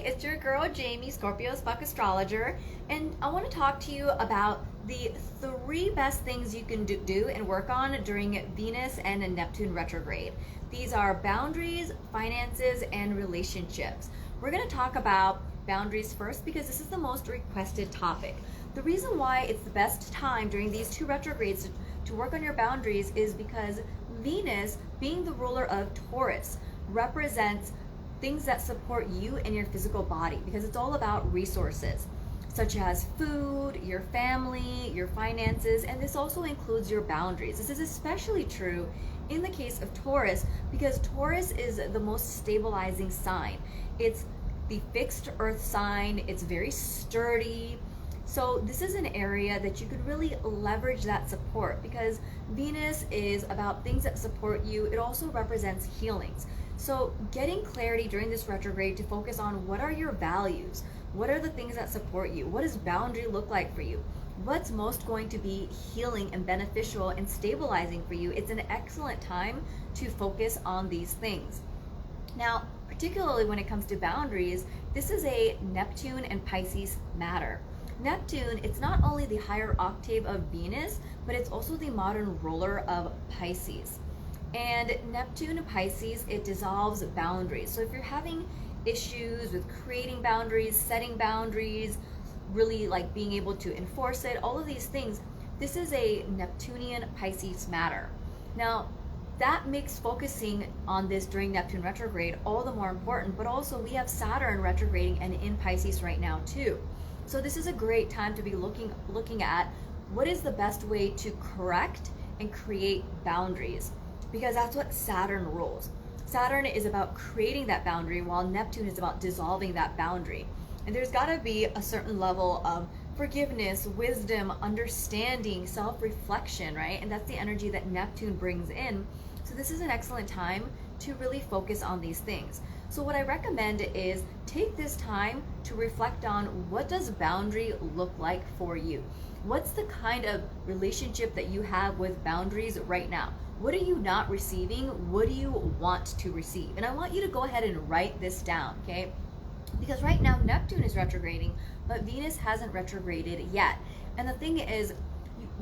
it's your girl J-me Scorpio AF Astrologer, and I want to talk to you about the 3 best things you can do and work on during Venus and Neptune retrograde. These are boundaries, finances, and relationships. We're going to talk about boundaries first because this is the most requested topic. The reason why it's the best time during these 2 retrogrades to work on your boundaries is because Venus, being the ruler of Taurus, represents things that support you and your physical body, because it's all about resources such as food, your family, your finances, and this also includes your boundaries. This is especially true in the case of Taurus because Taurus is the most stabilizing sign. It's the fixed earth sign, it's very sturdy. So this is an area that you could really leverage that support because Venus is about things that support you. It also represents healings. So getting clarity during this retrograde to focus on what are your values, what are the things that support you, what does boundary look like for you, what's most going to be healing and beneficial and stabilizing for you. It's an excellent time to focus on these things. Now, particularly when it comes to boundaries, this is a Neptune and Pisces matter. Neptune, it's not only the higher octave of Venus, but it's also the modern ruler of Pisces. And Neptune and Pisces, it dissolves boundaries. So if you're having issues with creating boundaries, setting boundaries, really like being able to enforce it, all of these things, this is a Neptunian Pisces matter. Now, that makes focusing on this during Neptune retrograde all the more important, but also we have Saturn retrograding and in Pisces right now too. So this is a great time to be looking at what is the best way to correct and create boundaries, because that's what Saturn rules. Saturn is about creating that boundary while Neptune is about dissolving that boundary. And there's got to be a certain level of forgiveness, wisdom, understanding, self-reflection, right? And that's the energy that Neptune brings in. So this is an excellent time to really focus on these things. So what I recommend is take this time to reflect on what does boundary look like for you? What's the kind of relationship that you have with boundaries right now? What are you not receiving? What do you want to receive? And I want you to go ahead and write this down, okay? Because right now Neptune is retrograding, but Venus hasn't retrograded yet. And the thing is,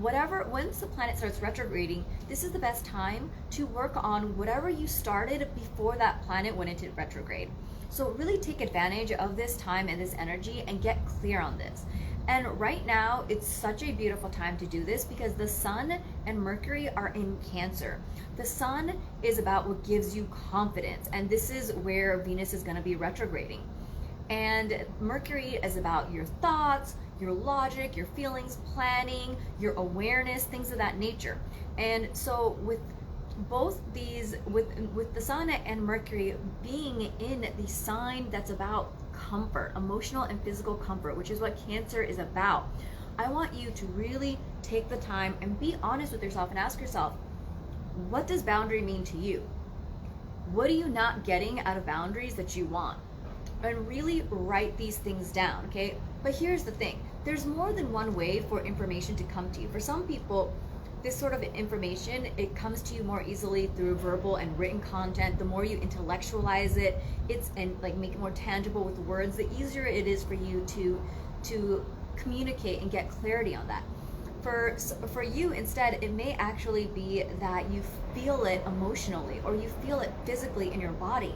once the planet starts retrograding, this is the best time to work on whatever you started before that planet went into retrograde. So really take advantage of this time and this energy and get clear on this. And right now, it's such a beautiful time to do this because the Sun and Mercury are in Cancer. The Sun is about what gives you confidence, and this is where Venus is going to be retrograding. And Mercury is about your thoughts, your logic, your feelings, planning, your awareness, things of that nature. And so with both these, with the Sun and Mercury being in the sign that's about comfort, emotional and physical comfort, which is what Cancer is about, I want you to really take the time and be honest with yourself and ask yourself, what does boundary mean to you? What are you not getting out of boundaries that you want? And really write these things down, okay? But here's the thing, there's more than one way for information to come to you. For some people, this sort of information, it comes to you more easily through verbal and written content. The more you intellectualize it, and like make it more tangible with words, the easier it is for you to communicate and get clarity on that. For you, instead, it may actually be that you feel it emotionally or you feel it physically in your body.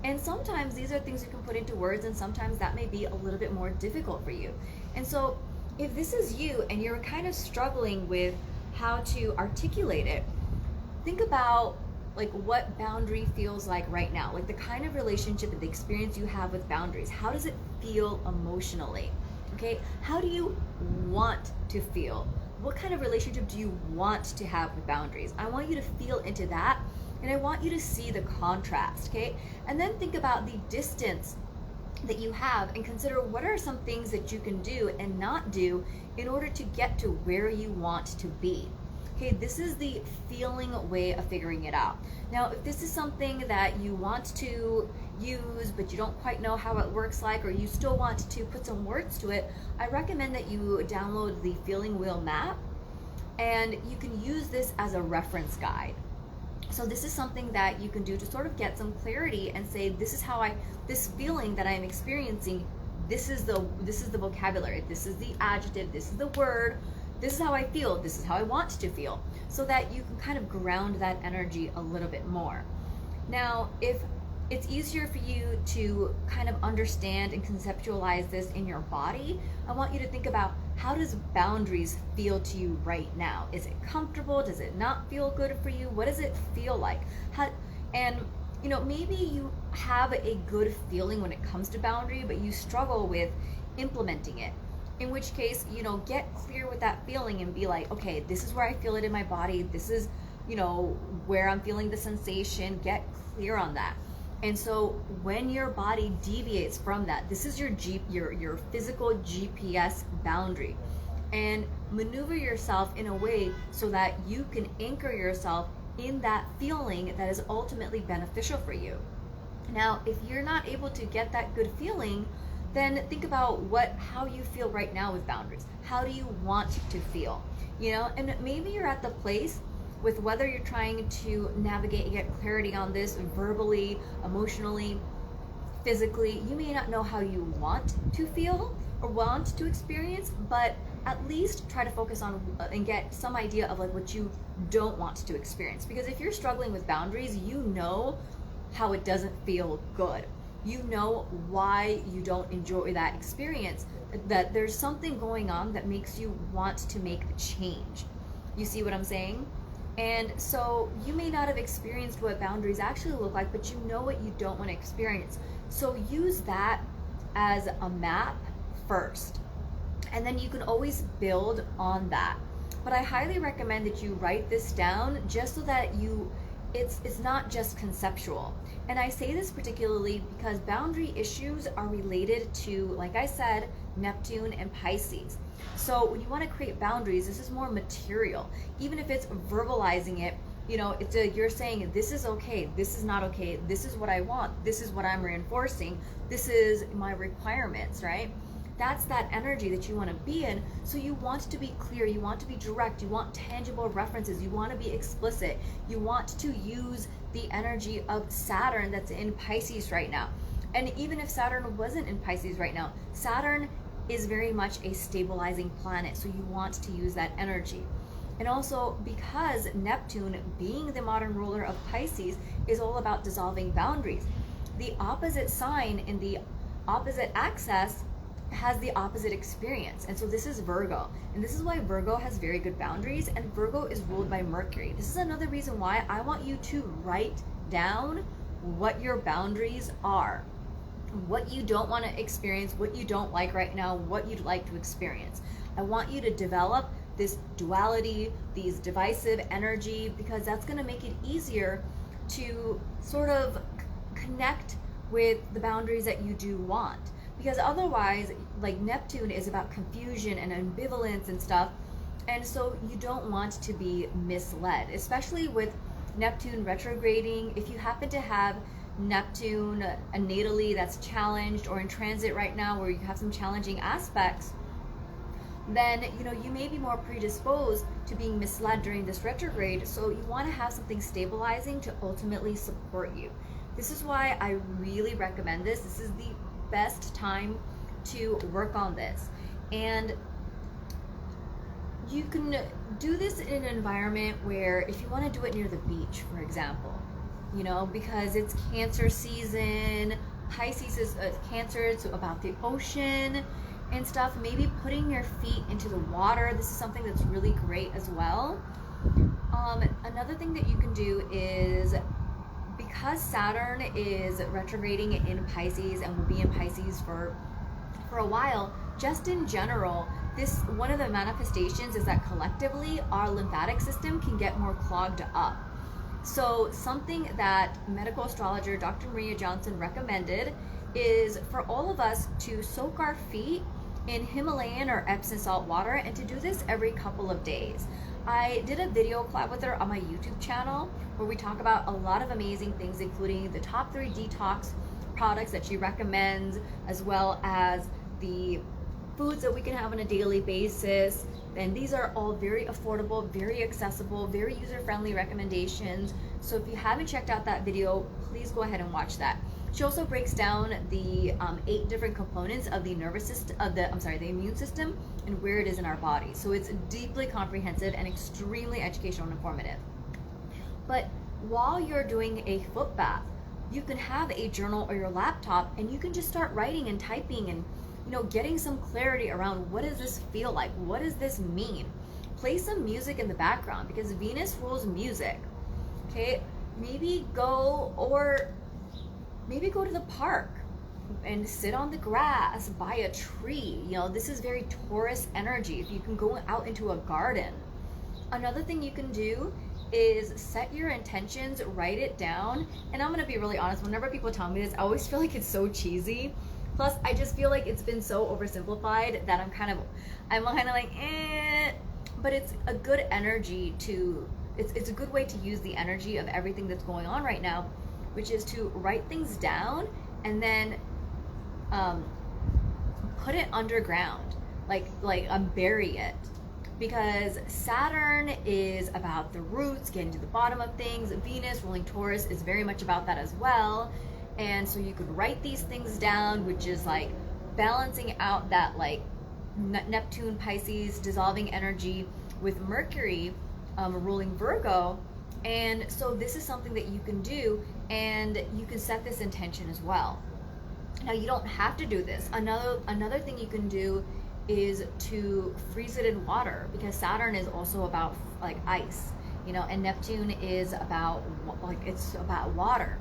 And sometimes these are things you can put into words, and sometimes that may be a little bit more difficult for you. And so if this is you and you're kind of struggling with how to articulate it, think about like what boundary feels like right now, like the kind of relationship and the experience you have with boundaries. How does it feel emotionally? Okay, how do you want to feel? What kind of relationship do you want to have with boundaries? I want you to feel into that, and I want you to see the contrast, okay? And then think about the distance that you have and consider what are some things that you can do and not do in order to get to where you want to be. Okay, this is the feeling way of figuring it out. Now, if this is something that you want to use, but you don't quite know how it works like, or you still want to put some words to it, I recommend that you download the Feeling Wheel map, and you can use this as a reference guide. So this is something that you can do to sort of get some clarity and say, this is how this feeling that I'm experiencing, this is the vocabulary, this is the adjective, this is the word, this is how I feel, this is how I want to feel, so that you can kind of ground that energy a little bit more. Now, if it's easier for you to kind of understand and conceptualize this in your body, I want you to think about, how does boundaries feel to you right now? Is it comfortable? Does it not feel good for you? What does it feel like? And maybe you have a good feeling when it comes to boundary, but you struggle with implementing it. In which case, get clear with that feeling and be like, okay, this is where I feel it in my body. This is, where I'm feeling the sensation. Get clear on that. And so when your body deviates from that, this is your physical GPS boundary, and maneuver yourself in a way so that you can anchor yourself in that feeling that is ultimately beneficial for you. Now, if you're not able to get that good feeling, then think about how you feel right now with boundaries. How do you want to feel? And maybe you're at the place with whether you're trying to navigate and get clarity on this verbally, emotionally, physically. You may not know how you want to feel or want to experience, but at least try to focus on and get some idea of like what you don't want to experience. Because if you're struggling with boundaries, you know how it doesn't feel good. You know why you don't enjoy that experience, that there's something going on that makes you want to make a change. You see what I'm saying? And so you may not have experienced what boundaries actually look like, but you know what you don't want to experience. So use that as a map first, and then you can always build on that. But I highly recommend that you write this down just so that it's not just conceptual. And I say this particularly because boundary issues are related to, like I said, Neptune and Pisces. So when you want to create boundaries, this is more material. Even if it's verbalizing it, you're saying, this is okay, this is not okay, this is what I want, this is what I'm reinforcing, this is my requirements, right? That's that energy that you want to be in. So you want to be clear, you want to be direct, you want tangible references, you want to be explicit, you want to use the energy of Saturn that's in Pisces right now. And even if Saturn wasn't in Pisces right now, Saturn is very much a stabilizing planet, so you want to use that energy. And also because Neptune, being the modern ruler of Pisces, is all about dissolving boundaries, the opposite sign in the opposite axis has the opposite experience. And so this is Virgo, and this is why Virgo has very good boundaries, and Virgo is ruled by Mercury. This is another reason why I want you to write down what your boundaries are, what you don't want to experience, what you don't like right now, what you'd like to experience. I want you to develop this duality, these divisive energy, because that's going to make it easier to sort of connect with the boundaries that you do want. Because otherwise, like, Neptune is about confusion and ambivalence and stuff, and so you don't want to be misled, especially with Neptune retrograding. If you happen to have Neptune natally that's challenged or in transit right now where you have some challenging aspects, then you may be more predisposed to being misled during this retrograde. So you want to have something stabilizing to ultimately support you. This is why I really recommend this. This is the best time to work on this. And you can do this in an environment where, if you want to do it near the beach, for example, because it's Cancer season. Pisces is Cancer, it's about the ocean and stuff. Maybe putting your feet into the water. This is something that's really great as well. Another thing that you can do is, because Saturn is retrograding in Pisces and will be in Pisces for a while, just in general, this one of the manifestations is that collectively our lymphatic system can get more clogged up. So something that medical astrologer Dr. Maria Johnson recommended is for all of us to soak our feet in Himalayan or Epsom salt water, and to do this every couple of days. I did a video collab with her on my YouTube channel where we talk about a lot of amazing things, including the top 3 detox products that she recommends, as well as the foods that we can have on a daily basis. And these are all very affordable, very accessible, very user-friendly recommendations. So if you haven't checked out that video, please go ahead and watch that. She also breaks down the 8 different components of the nervous system, the immune system, and where it is in our body. So it's deeply comprehensive and extremely educational and informative. But while you're doing a foot bath, you can have a journal or your laptop, and you can just start writing and typing and getting some clarity around, what does this feel like? What does this mean? Play some music in the background, because Venus rules music. Okay, maybe go to the park and sit on the grass by a tree. This is very Taurus energy. If you can go out into a garden. Another thing you can do is set your intentions, write it down. And I'm gonna be really honest, whenever people tell me this, I always feel like it's so cheesy. Plus, I just feel like it's been so oversimplified that I'm kind of like, eh. But it's a good energy it's a good way to use the energy of everything that's going on right now, which is to write things down and then put it underground, like bury it. Because Saturn is about the roots, getting to the bottom of things. Venus, ruling Taurus, is very much about that as well. And so you could write these things down, which is like balancing out that like Neptune, Pisces, dissolving energy with Mercury ruling Virgo. And so this is something that you can do, and you can set this intention as well. Now, you don't have to do this. Another thing you can do is to freeze it in water, because Saturn is also about like ice, and Neptune is about it's about water.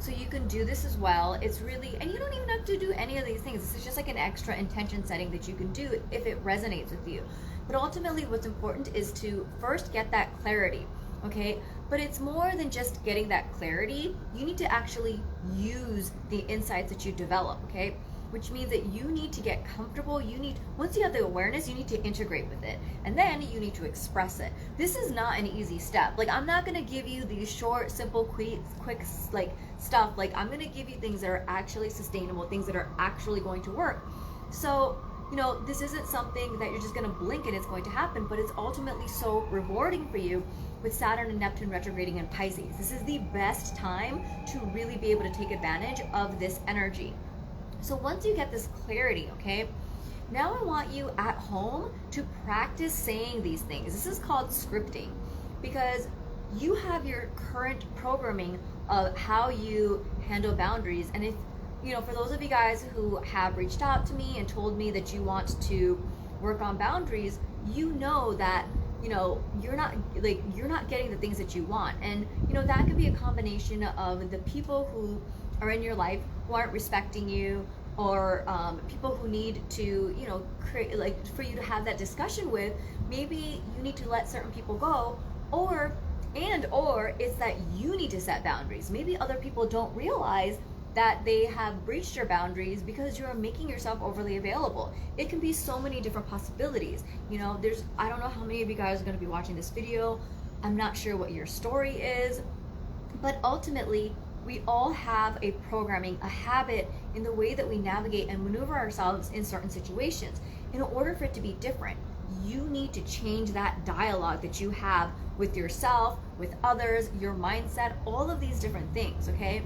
So you can do this as well. It's really, and you don't even have to do any of these things. This is just like an extra intention setting that you can do if it resonates with you. But ultimately, what's important is to first get that clarity, okay? But it's more than just getting that clarity. You need to actually use the insights that you develop, okay? Which means that you need to get comfortable. Once you have the awareness, you need to integrate with it. And then you need to express it. This is not an easy step. Like, I'm not gonna give you these short, simple, quick like stuff. Like, I'm gonna give you things that are actually sustainable, things that are actually going to work. So, this isn't something that you're just gonna blink and it's going to happen, but it's ultimately so rewarding for you with Saturn and Neptune retrograding in Pisces. This is the best time to really be able to take advantage of this energy. So once you get this clarity, okay, now I want you at home to practice saying these things. This is called scripting, because you have your current programming of how you handle boundaries. And if, for those of you guys who have reached out to me and told me that you want to work on boundaries, that you're not getting the things that you want. And that could be a combination of the people who are in your life who aren't respecting you, or people who need to create, like, for you to have that discussion with. Maybe you need to let certain people go, or it's that you need to set boundaries. Maybe other people don't realize that they have breached your boundaries because you're making yourself overly available. It can be so many different possibilities. I don't know how many of you guys are going to be watching this video. I'm not sure what your story is, but ultimately, we all have a programming, a habit in the way that we navigate and maneuver ourselves in certain situations. In order for it to be different, you need to change that dialogue that you have with yourself, with others, your mindset, all of these different things, okay?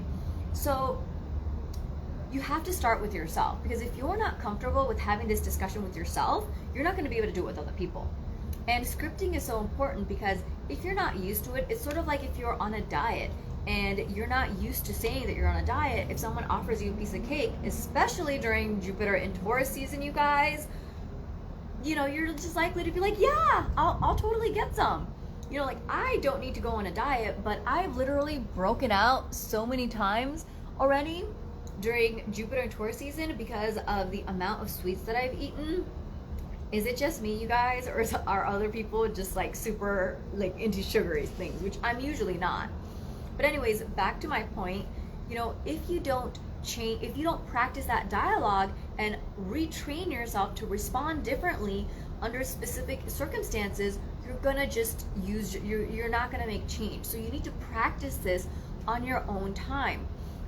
So you have to start with yourself, because if you're not comfortable with having this discussion with yourself, you're not going to be able to do it with other people. And scripting is so important, because if you're not used to it, it's sort of like if you're on a diet and you're not used to saying that you're on a diet. If someone offers you a piece of cake, especially during Jupiter and Taurus season, you guys, you're just likely to be like, yeah, I'll totally get some. I don't need to go on a diet, but I've literally broken out so many times already during Jupiter and Taurus season because of the amount of sweets that I've eaten. Is it just me, you guys, or are other people just like super like into sugary things, which I'm usually not? But anyways, back to my point, if you don't practice that dialogue and retrain yourself to respond differently under specific circumstances, you're gonna just you're not gonna make change. So you need to practice this on your own time.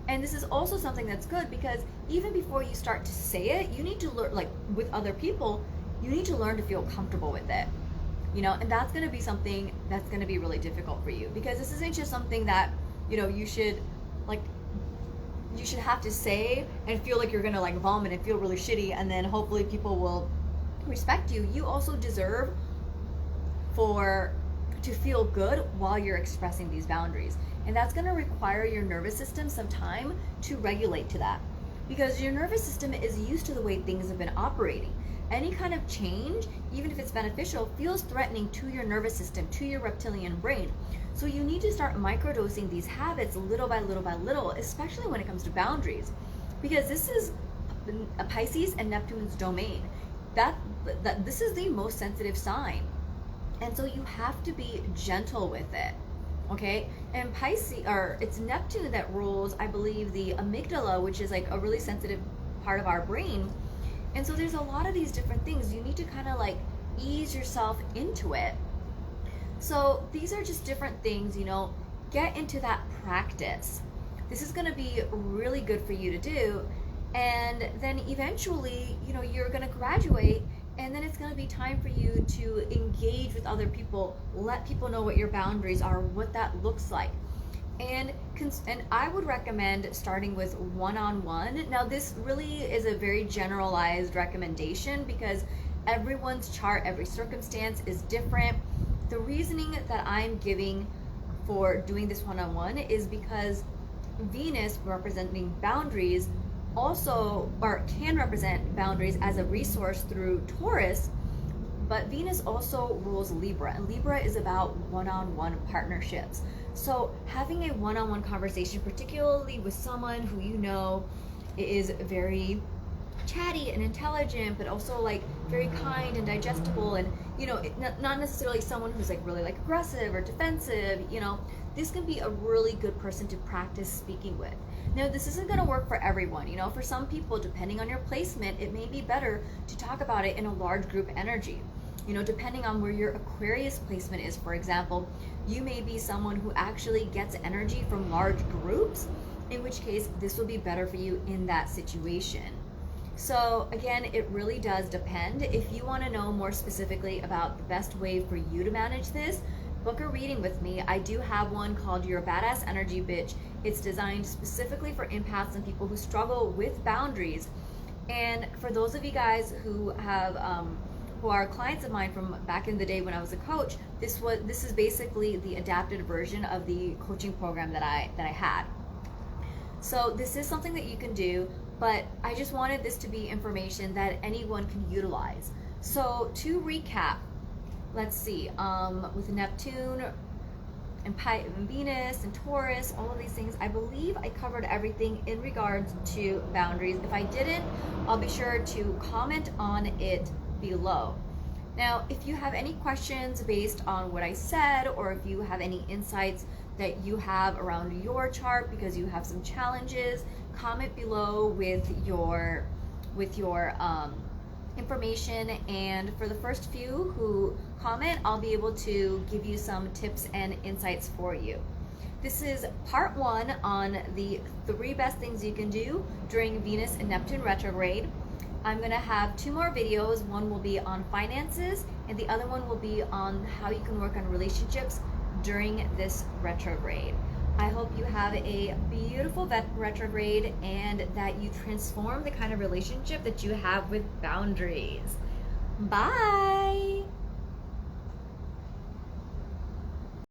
And this is also something that's good because even before you start to say it, you need to learn, like with other people, you need to learn to feel comfortable with it. And that's going to be something that's going to be really difficult for you, because this isn't just something that, you should like you should have to say and feel like you're going to like vomit and feel really shitty, and then hopefully people will respect you. You also deserve to feel good while you're expressing these boundaries. And that's going to require your nervous system some time to regulate to that, because your nervous system is used to the way things have been operating. Any kind of change, even if it's beneficial, feels threatening to your nervous system, to your reptilian brain. So you need to start microdosing these habits little by little by little, especially when it comes to boundaries, because this is a Pisces and Neptune's domain. That this is the most sensitive sign. And so you have to be gentle with it. Okay, and it's Neptune that rules, I believe, the amygdala, which is like a really sensitive part of our brain. And so there's a lot of these different things. You need to kind of like ease yourself into it. So these are just different things, get into that practice. This is going to be really good for you to do. And then eventually, you're going to graduate, and then it's going to be time for you to engage with other people, let people know what your boundaries are, what that looks like. And I would recommend starting with one-on-one. Now, this really is a very generalized recommendation because everyone's chart, every circumstance is different. The reasoning that I'm giving for doing this one-on-one is because Venus, representing boundaries, can represent boundaries as a resource through Taurus, but Venus also rules Libra, and Libra is about one-on-one partnerships. So having a one-on-one conversation, particularly with someone who is very chatty and intelligent, but also like very kind and digestible, and not necessarily someone who's like really like aggressive or defensive, this can be a really good person to practice speaking with. Now, this isn't going to work for everyone. For some people, depending on your placement, it may be better to talk about it in a large group energy. Depending on where your Aquarius placement is, for example, you may be someone who actually gets energy from large groups, in which case this will be better for you in that situation. So again, it really does depend. If you want to know more specifically about the best way for you to manage this, book a reading with me. I do have one called Your Badass Energy Bitch. It's designed specifically for empaths and people who struggle with boundaries. And for those of you guys who are clients of mine from back in the day when I was a coach, this is basically the adapted version of the coaching program that I had. So this is something that you can do, but I just wanted this to be information that anyone can utilize. So to recap, let's see, with Neptune and Venus and Taurus, all of these things, I believe I covered everything in regards to boundaries. If I didn't, I'll be sure to comment on it below. Now, if you have any questions based on what I said, or if you have any insights that you have around your chart because you have some challenges, comment below with your information, and for the first few who comment, I'll be able to give you some tips and insights for you. This is part 1 on the 3 best things you can do during Venus and Neptune retrograde. I'm going to have 2 more videos. One will be on finances, and the other one will be on how you can work on relationships during this retrograde. I hope you have a beautiful retrograde and that you transform the kind of relationship that you have with boundaries. Bye!